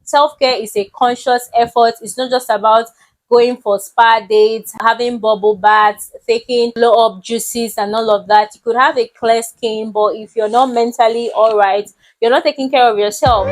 Self-care is a conscious effort. It's not just about going for spa dates, having bubble baths, taking blow up juices and all of that. You could have a clear skin, but if you're not mentally all right, you're not taking care of yourself.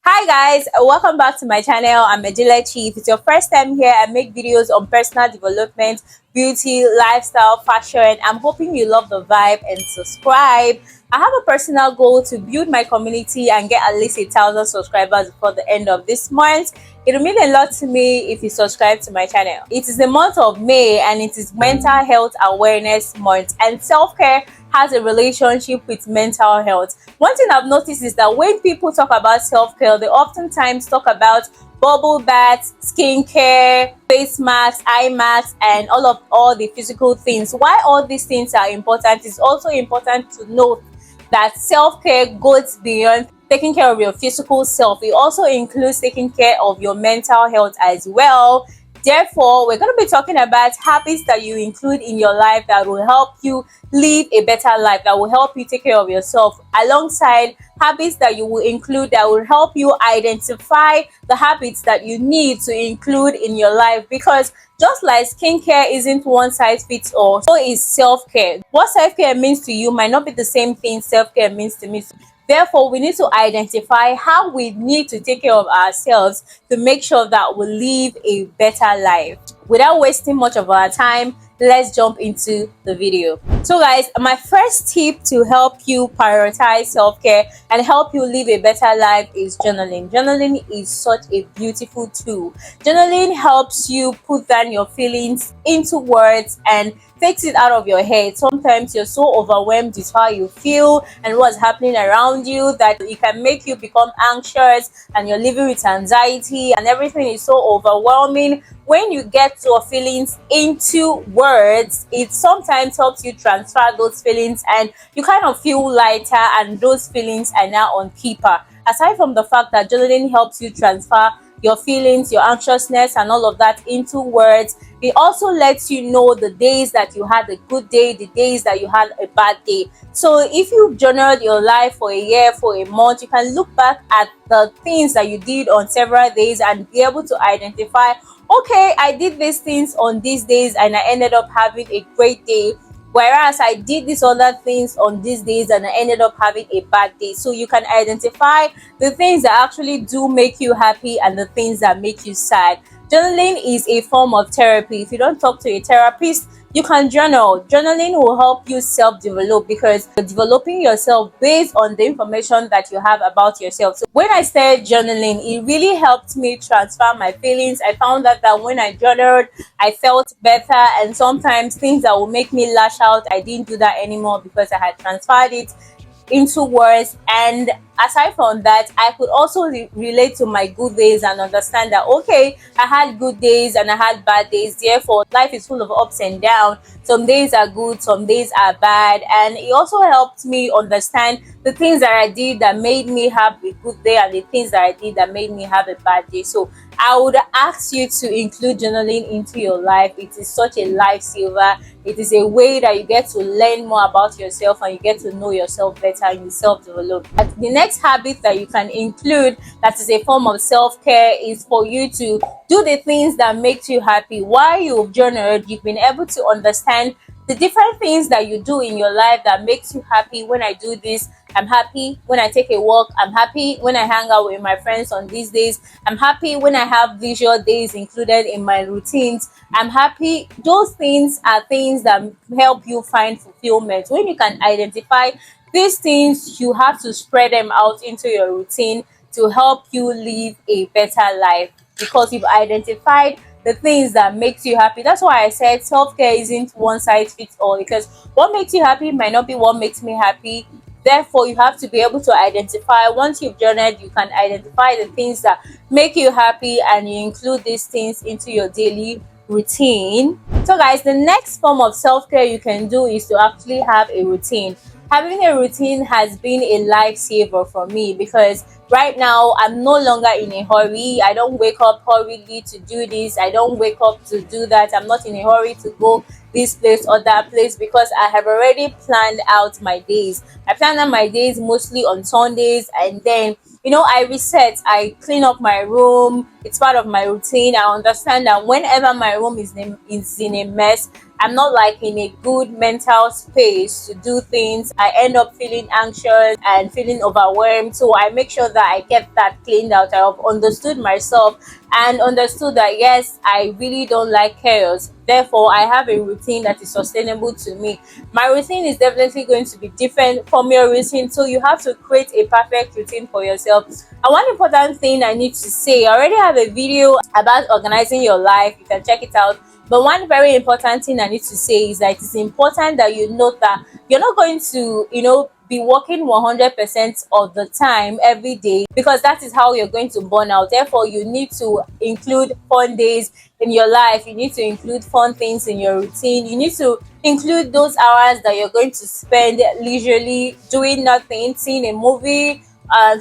Hi guys, welcome back to my channel. I'm Ejile Chief. If it's your first time here, I make videos on personal development, beauty, lifestyle, fashion. I'm hoping you love the vibe and subscribe. I have a personal goal to build my community and get at least 1,000 subscribers before the end of this month. It will mean a lot to me if you subscribe to my channel. It is the month of May and it is Mental Health Awareness Month, and self-care has a relationship with mental health. One thing I've noticed is that when people talk about self-care, they oftentimes talk about bubble baths, skincare, face masks, eye masks, and all the physical things. Why all these things are important is also important to note that self-care goes beyond taking care of your physical self. It also includes taking care of your mental health as well. Therefore, we're going to be talking about habits that you include in your life that will help you live a better life, that will help you take care of yourself, alongside habits that you will include that will help you identify the habits that you need to include in your life. Because just like skincare isn't one size fits all, so is self-care. What self-care means to you might not be the same thing self-care means to me. Therefore, we need to identify how we need to take care of ourselves to make sure that we live a better life. Without wasting much of our time, let's jump into the video. So guys, my first tip to help you prioritize self-care and help you live a better life is journaling. Journaling is such a beautiful tool. Journaling helps you put down your feelings into words and takes it out of your head. Sometimes you're so overwhelmed with how you feel and what's happening around you that it can make you become anxious and you're living with anxiety and everything is so overwhelming. When you get your feelings into words, it sometimes helps you transfer those feelings and you kind of feel lighter, and those feelings are now on paper. Aside from the fact that journaling helps you transfer your feelings, your anxiousness and all of that into words, it also lets you know the days that you had a good day, the days that you had a bad day. So if you've journaled your life for a year, for a month, you can look back at the things that you did on several days and be able to identify, okay, I did these things on these days and I ended up having a great day, whereas I did these other things on these days and I ended up having a bad day. So you can identify the things that actually do make you happy and the things that make you sad. Journaling is a form of therapy. If you don't talk to a therapist, you can journal. Journaling will help you self-develop because you're developing yourself based on the information that you have about yourself. So when I started journaling, it really helped me transfer my feelings. I found that when I journaled, I felt better, and sometimes things that will make me lash out, I didn't do that anymore because I had transferred it into words. And aside from that, I could also relate to my good days and understand that, okay, I had good days and I had bad days. Therefore, life is full of ups and downs. Some days are good, some days are bad. And it also helped me understand the things that I did that made me have a good day and the things that I did that made me have a bad day. So I would ask you to include journaling into your life. It is such a lifesaver. It is a way that you get to learn more about yourself and you get to know yourself better and you self-develop. The next habit that you can include that is a form of self-care is for you to do the things that makes you happy. While you've journaled, you've been able to understand the different things that you do in your life that makes you happy. When I do this, I'm happy. When I take a walk, I'm happy. When I hang out with my friends on these days, I'm happy. When I have visual days included in my routines, I'm happy. Those things are things that help you find fulfillment. When you can identify these things, you have to spread them out into your routine to help you live a better life, because you've identified the things that makes you happy. That's why I said self-care isn't one size fits all, because what makes you happy might not be what makes me happy. Therefore, you have to be able to identify. Once you've journaled, you can identify the things that make you happy and you include these things into your daily routine. So guys, the next form of self-care you can do is to actually have a routine. Having a routine has been a lifesaver for me because right now I'm no longer in a hurry. I don't wake up hurriedly to do this. I don't wake up to do that. I'm not in a hurry to go this place or that place because I have already planned out my days. I plan out my days mostly on Sundays, and then I reset, I clean up my room. It's part of my routine. I understand that whenever my room is in a mess, I'm not like in a good mental space to do things. I end up feeling anxious and feeling overwhelmed. So I make sure that I get that cleaned out. I have understood myself and understood that yes, I really don't like chaos. Therefore, I have a routine that is sustainable to me. My routine is definitely going to be different from your routine. So you have to create a perfect routine for yourself. And one important thing I need to say, I already have a video about organizing your life. You can check it out. But one very important thing I need to say is that it is important that you note that you're not going to, be working 100% of the time every day, because that is how you're going to burn out. Therefore, you need to include fun days in your life. You need to include fun things in your routine. You need to include those hours that you're going to spend leisurely doing nothing, seeing a movie,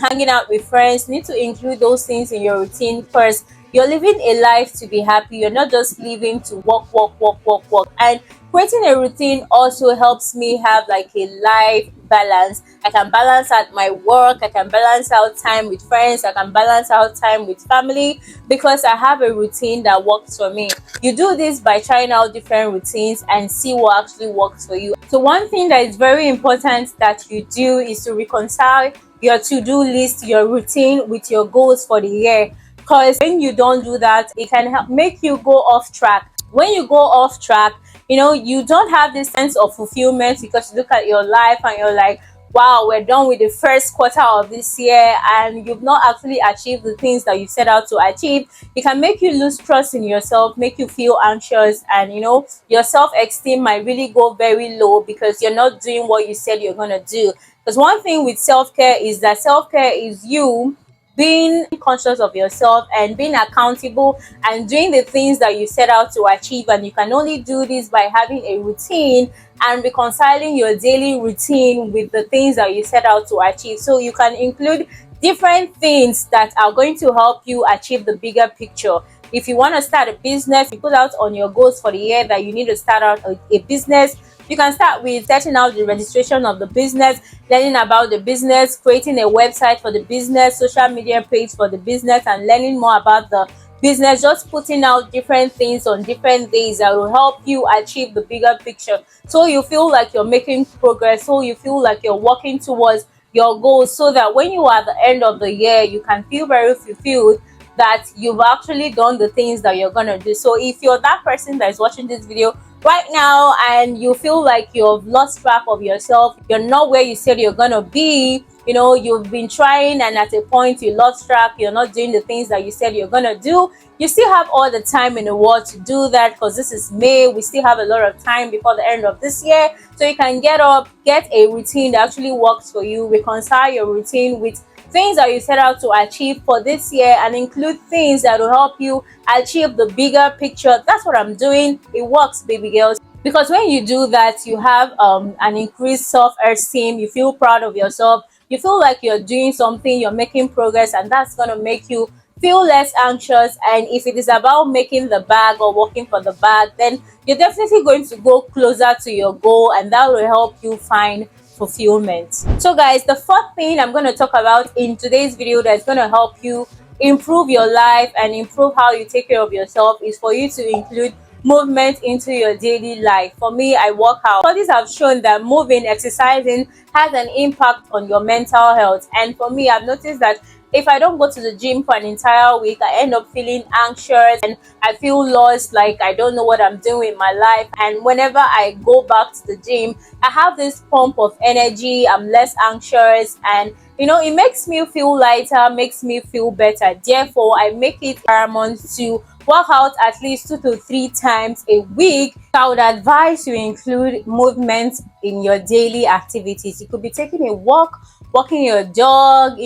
hanging out with friends. You need to include those things in your routine first. You're living a life to be happy. You're not just living to work, work, work, work, work. And creating a routine also helps me have like a life balance. I can balance out my work. I can balance out time with friends. I can balance out time with family because I have a routine that works for me. You do this by trying out different routines and see what actually works for you. So one thing that is very important that you do is to reconcile your to-do list, your routine with your goals for the year. Because when you don't do that, it can make you go off track. When you go off track, you don't have this sense of fulfillment because you look at your life and you're like, wow, we're done with the first quarter of this year and you've not actually achieved the things that you set out to achieve. It can make you lose trust in yourself, make you feel anxious, and your self-esteem might really go very low because you're not doing what you said you're going to do. Because one thing with self-care is that self-care is you being conscious of yourself and being accountable and doing the things that you set out to achieve. And you can only do this by having a routine and reconciling your daily routine with the things that you set out to achieve. So you can include different things that are going to help you achieve the bigger picture. If you want to start a business, you put out on your goals for the year that you need to start out a business. You can start with setting out the registration of the business, learning about the business, creating a website for the business, social media page for the business, and learning more about the business. Just putting out different things on different days that will help you achieve the bigger picture. So you feel like you're making progress, so you feel like you're working towards your goals, so that when you are at the end of the year, you can feel very fulfilled that you've actually done the things that you're gonna do. So if you're that person that is watching this video right now and you feel like you've lost track of yourself, you're not where you said you're gonna be, you've been trying and at a point you lost track, you're not doing the things that you said you're gonna do, you still have all the time in the world to do that because this is May. We still have a lot of time before the end of this year. So you can get up, get a routine that actually works for you, reconcile your routine with things that you set out to achieve for this year, and include things that will help you achieve the bigger picture. That's what I'm doing. It works, baby girls. Because when you do that, you have an increased self-esteem. You feel proud of yourself. You feel like you're doing something, you're making progress, and that's going to make you feel less anxious. And if it is about making the bag or working for the bag, then you're definitely going to go closer to your goal, and that will help you find fulfillment. So guys, the fourth thing I'm going to talk about in today's video that's going to help you improve your life and improve how you take care of yourself is for you to include movement into your daily life. For me, I work out. Studies have shown that moving, exercising has an impact on your mental health. And for me, I've noticed that if I don't go to the gym for an entire week, I end up feeling anxious and I feel lost, like I don't know what I'm doing with my life. And whenever I go back to the gym, I have this pump of energy, I'm less anxious, and it makes me feel lighter, makes me feel better. Therefore, I make it paramount to work out at least 2 to 3 times a week. So I would advise you include movement in your daily activities. You could be taking a walk, walking your dog,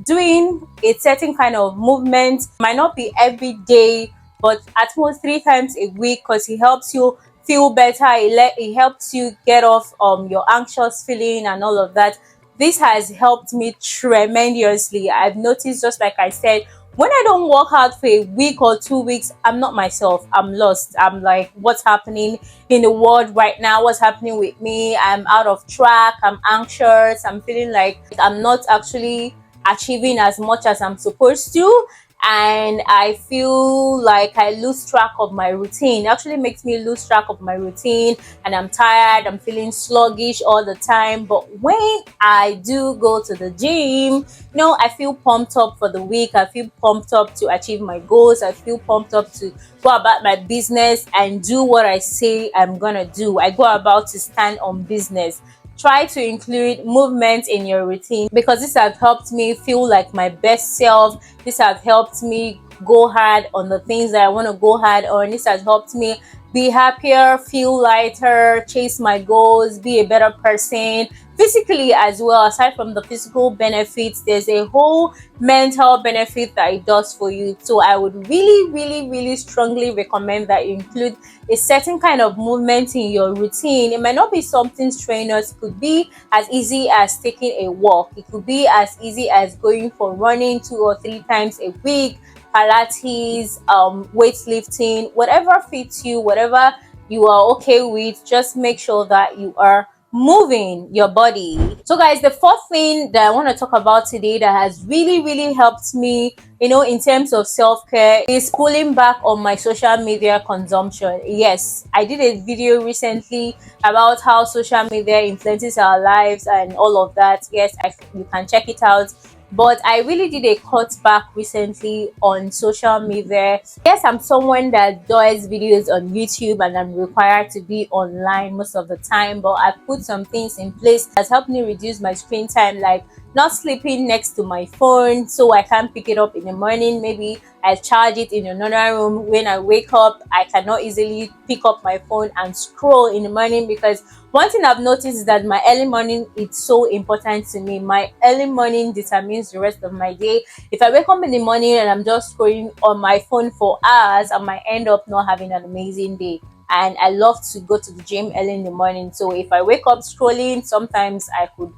doing a certain kind of movement. Might not be every day, but at most 3 times a week, because it helps you feel better. It helps you get off your anxious feeling and all of that. This has helped me tremendously. I've noticed, just like I said, when I don't work out for a week or 2 weeks, I'm not myself. I'm lost. I'm like, what's happening in the world right now? What's happening with me? I'm out of track. I'm anxious. I'm feeling like I'm not actually achieving as much as I'm supposed to, and I feel like I lose track of my routine. It actually makes me lose track of my routine, and I'm tired. I'm feeling sluggish all the time. But when I do go to the gym, I feel pumped up for the week. I feel pumped up to achieve my goals. I feel pumped up to go about my business and do what I say I'm gonna do. I go about to stand on business. Try to include movement in your routine, because this has helped me feel like my best self. This has helped me go hard on the things that I want to go hard on. This has helped me be happier, feel lighter, chase my goals, be a better person physically as well. Aside from the physical benefits, there's a whole mental benefit that it does for you. So I would really, really, really strongly recommend that you include a certain kind of movement in your routine. It might not be something strenuous. It could be as easy as taking a walk. It could be as easy as going for running 2 or 3 times a week, Pilates, weightlifting, whatever fits you, whatever you are okay with. Just make sure that you are moving your body. So guys, the fourth thing that I want to talk about today that has really, really helped me, in terms of self-care, is pulling back on my social media consumption. Yes, I did a video recently about how social media influences our lives and all of that. Yes, you can check it out. But I really did a cut back recently on social media. Yes, I'm someone that does videos on YouTube and I'm required to be online most of the time, but I put some things in place that's helped me reduce my screen time, like not sleeping next to my phone so I can't pick it up in the morning. Maybe I charge it in another room. When I wake up, I cannot easily pick up my phone and scroll in the morning, because one thing I've noticed is that my early morning is so important to me. My early morning determines the rest of my day. If I wake up in the morning and I'm just scrolling on my phone for hours, I might end up not having an amazing day. And I love to go to the gym early in the morning. So if I wake up scrolling, sometimes I could,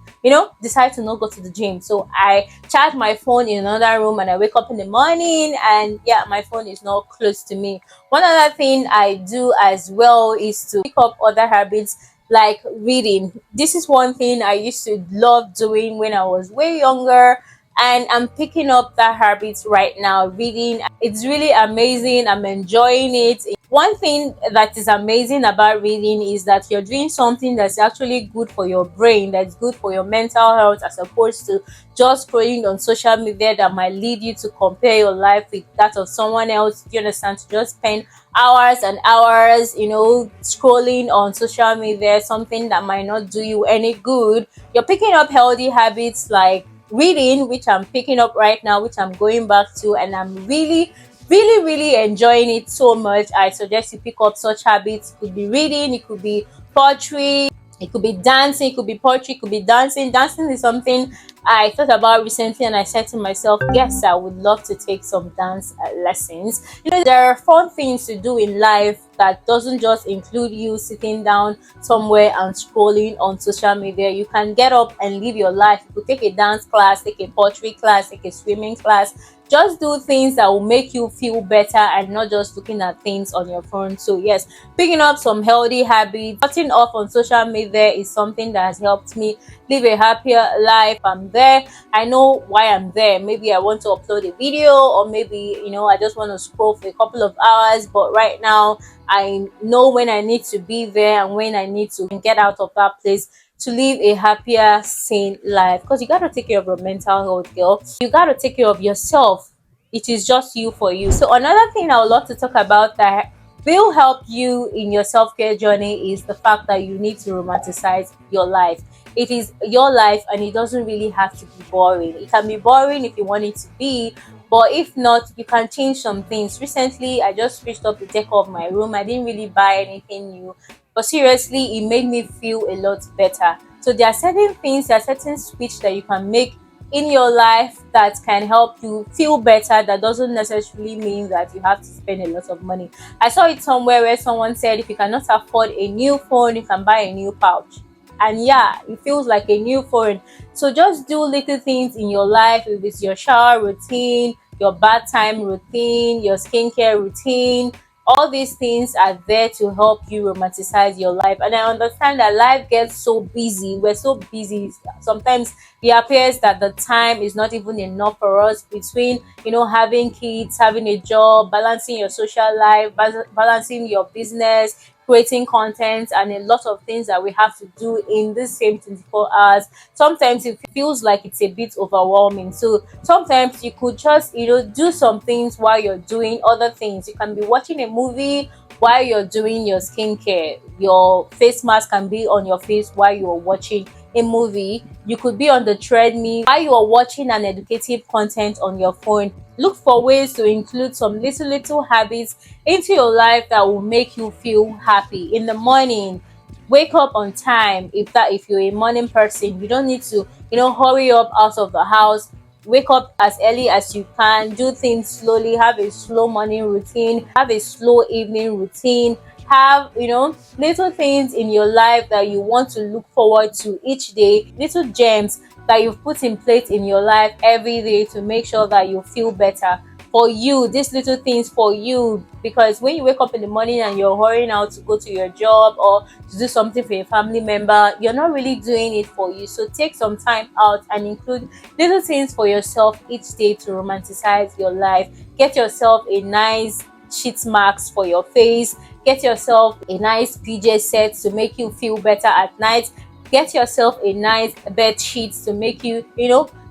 decide to not go to the gym. So I charge my phone in another room and I wake up in the morning and yeah, my phone is not close to me. One other thing I do as well is to pick up other habits like reading. This is one thing I used to love doing when I was way younger, and I'm picking up that habit right now, reading. It's really amazing. I'm enjoying it. One thing that is amazing about reading is that you're doing something that's actually good for your brain, that's good for your mental health, as opposed to just scrolling on social media that might lead you to compare your life with that of someone else. You understand? To just spend hours and hours, scrolling on social media, something that might not do you any good. You're picking up healthy habits like reading, which I'm picking up right now, which I'm going back to, and I'm really, really, really enjoying it so much. I suggest you pick up such habits. It could be reading, it could be poetry, it could be dancing, it could be poetry, it could be dancing. Dancing is something I thought about recently, and I said to myself, yes, I would love to take some dance lessons. There are fun things to do in life that doesn't just include you sitting down somewhere and scrolling on social media. You can get up and live your life. You could take a dance class, take a poetry class, take a swimming class. Just do things that will make you feel better and not just looking at things on your phone. So yes, picking up some healthy habits, cutting off on social media is something that has helped me live a happier life. I'm there. I know why I'm there. Maybe I want to upload a video, or maybe, I just want to scroll for a couple of hours. But right now, I know when I need to be there and when I need to get out of that place to live a happier, sane life. Because you got to take care of your mental health, girl. You got to take care of yourself. It is just you for you. So another thing I would love to talk about that will help you in your self-care journey is the fact that you need to romanticize your life. It is your life and it doesn't really have to be boring. It can be boring if you want it to be, but if not, you can change some things. Recently, I just switched up the decor of my room. I didn't really buy anything new, but seriously, it made me feel a lot better. So there are certain things, there are certain switch that you can make in your life that can help you feel better. That doesn't necessarily mean that you have to spend a lot of money. I saw it somewhere where someone said if you cannot afford a new phone, you can buy a new pouch. And yeah, it feels like a new phone. So just do little things in your life. If it's your shower routine, your bath time routine, your skincare routine, all these things are there to help you romanticize your life. And I understand that life gets so busy. We're so busy. Sometimes it appears that the time is not even enough for us between, having kids, having a job, balancing your social life, balancing your business, creating content, and a lot of things that we have to do in the same 24 hours. Sometimes it feels like it's a bit overwhelming. So sometimes you could just, do some things while you're doing other things. You can be watching a movie while you're doing your skincare. Your face mask can be on your face while you're watching a movie. You could be on the treadmill while you are watching an educative content on your phone. Look for ways to include some little habits into your life that will make you feel happy. In the morning, wake up on time. If you're a morning person, you don't need to, hurry up out of the house. Wake up as early as you can, do things slowly, have a slow morning routine, have a slow evening routine, have, little things in your life that you want to look forward to each day, little gems that you've put in place in your life every day to make sure that you feel better. For you, these little things for you, because when you wake up in the morning and you're hurrying out to go to your job or to do something for a family member, you're not really doing it for you. So take some time out and include little things for yourself each day to romanticize your life. Get yourself a nice sheet mask for your face. Get yourself a nice PJ set to make you feel better at night. Get yourself a nice bed sheet to make you,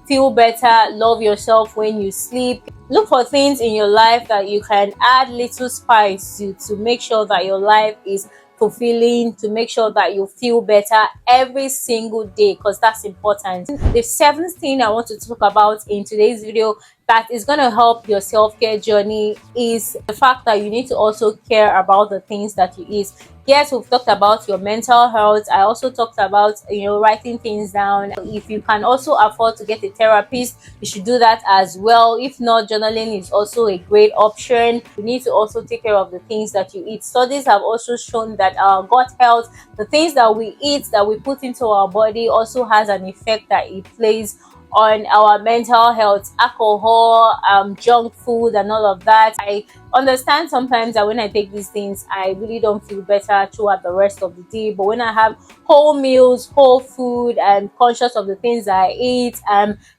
feel better. Love yourself when you sleep. Look for things in your life that you can add little spice to make sure that your life is fulfilling, to make sure that you feel better every single day, because that's important. The seventh thing I want to talk about in today's video that is going to help your self-care journey is the fact that you need to also care about the things that you eat. Yes, we've talked about your mental health. I also talked about, writing things down. If you can also afford to get a therapist, you should do that as well. If not, journaling is also a great option. You need to also take care of the things that you eat. Studies have also shown that our gut health, the things that we eat, that we put into our body, also has an effect that it plays on our mental health. Alcohol, junk food, and all of that. I understand sometimes that when I take these things, I really don't feel better throughout the rest of the day. But when I have whole meals, whole food, and conscious of the things that I eat,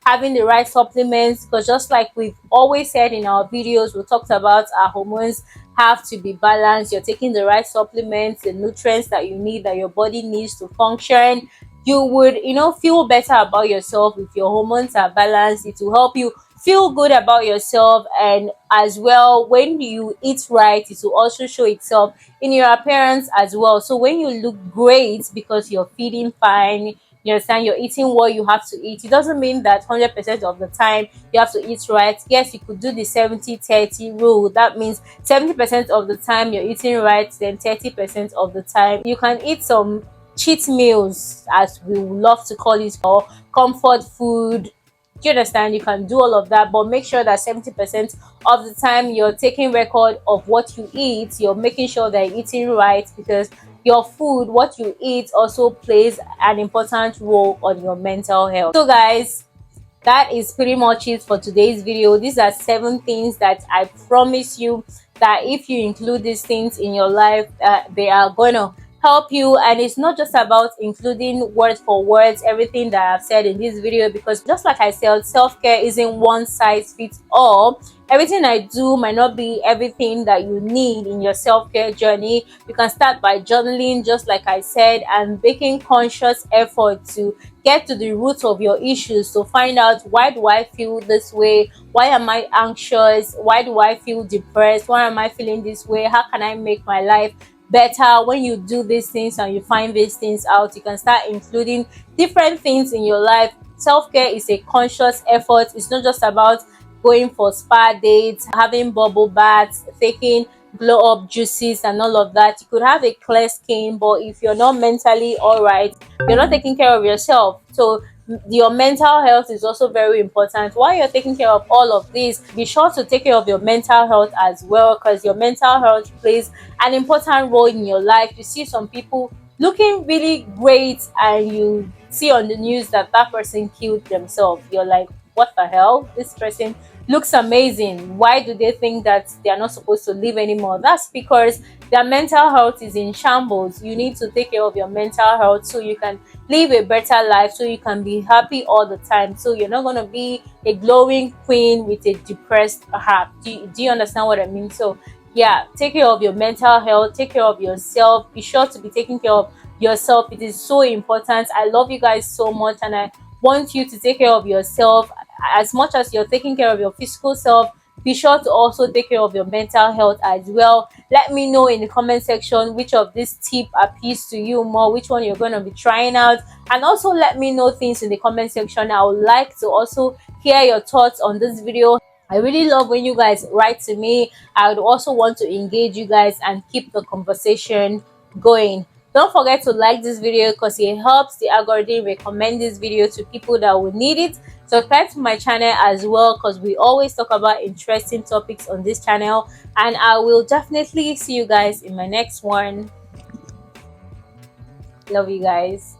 having the right supplements, because just like we've always said in our videos, we talked about our hormones have to be balanced. You're taking the right supplements, the nutrients that you need, that your body needs to function. You would, feel better about yourself if your hormones are balanced. It will help you feel good about yourself, and as well, when you eat right, it will also show itself in your appearance as well. So when you look great because you're feeding fine, you understand, you're eating what you have to eat. It doesn't mean that 100% of the time you have to eat right. Yes, you could do the 70-30 rule. That means 70% of the time you're eating right, then 30% of the time you can eat some cheat meals, as we would love to call it, or comfort food. You understand, you can do all of that, but make sure that 70% of the time you're taking record of what you eat. You're making sure that you're eating right, because your food, what you eat, also plays an important role on your mental health. So guys, that is pretty much it for today's video. These are 7 things that I promise you that if you include these things in your life, they are going to help you. And it's not just about including word for words everything that I've said in this video, because just like I said, self-care isn't one size fits all. Everything I do might not be everything that you need in your self-care journey. You can start by journaling, just like I said, and making conscious effort to get to the root of your issues, to find out, why do I feel this way? Why am I anxious? Why do I feel depressed? Why am I feeling this way? How can I make my life better? When you do these things and you find these things out, you can start including different things in your life. Self-care is a conscious effort. It's not just about going for spa dates, having bubble baths, taking glow up juices and all of that. You could have a clear skin, but if you're not mentally all right, you're not taking care of yourself. So Your mental health is also very important. While you're taking care of all of this, be sure to take care of your mental health as well, because your mental health plays an important role in your life. You see some people looking really great, and you see on the news that that person killed themselves. You're like, what the hell? This person looks amazing. Why do they think that they are not supposed to live anymore? That's because their mental health is in shambles. You need to take care of your mental health so you can live a better life, so you can be happy all the time, so you're not going to be a glowing queen with a depressed heart. Do you understand what I mean? So yeah, take care of your mental health, take care of yourself. Be sure to be taking care of yourself. It is so important. I love you guys so much, and I want you to take care of yourself as much as you're taking care of your physical self. Be sure to also take care of your mental health as well. Let me know in the comment section which of this tip appeals to you more, which one you're going to be trying out, and also let me know things in the comment section. I would like to also hear your thoughts on this video. I really love when you guys write to me. I would also want to engage you guys and keep the conversation going. Don't forget to like this video because it helps the algorithm recommend this video to people that will need it. Subscribe to my channel as well, because we always talk about interesting topics on this channel, and I will definitely see you guys in my next one. Love you guys.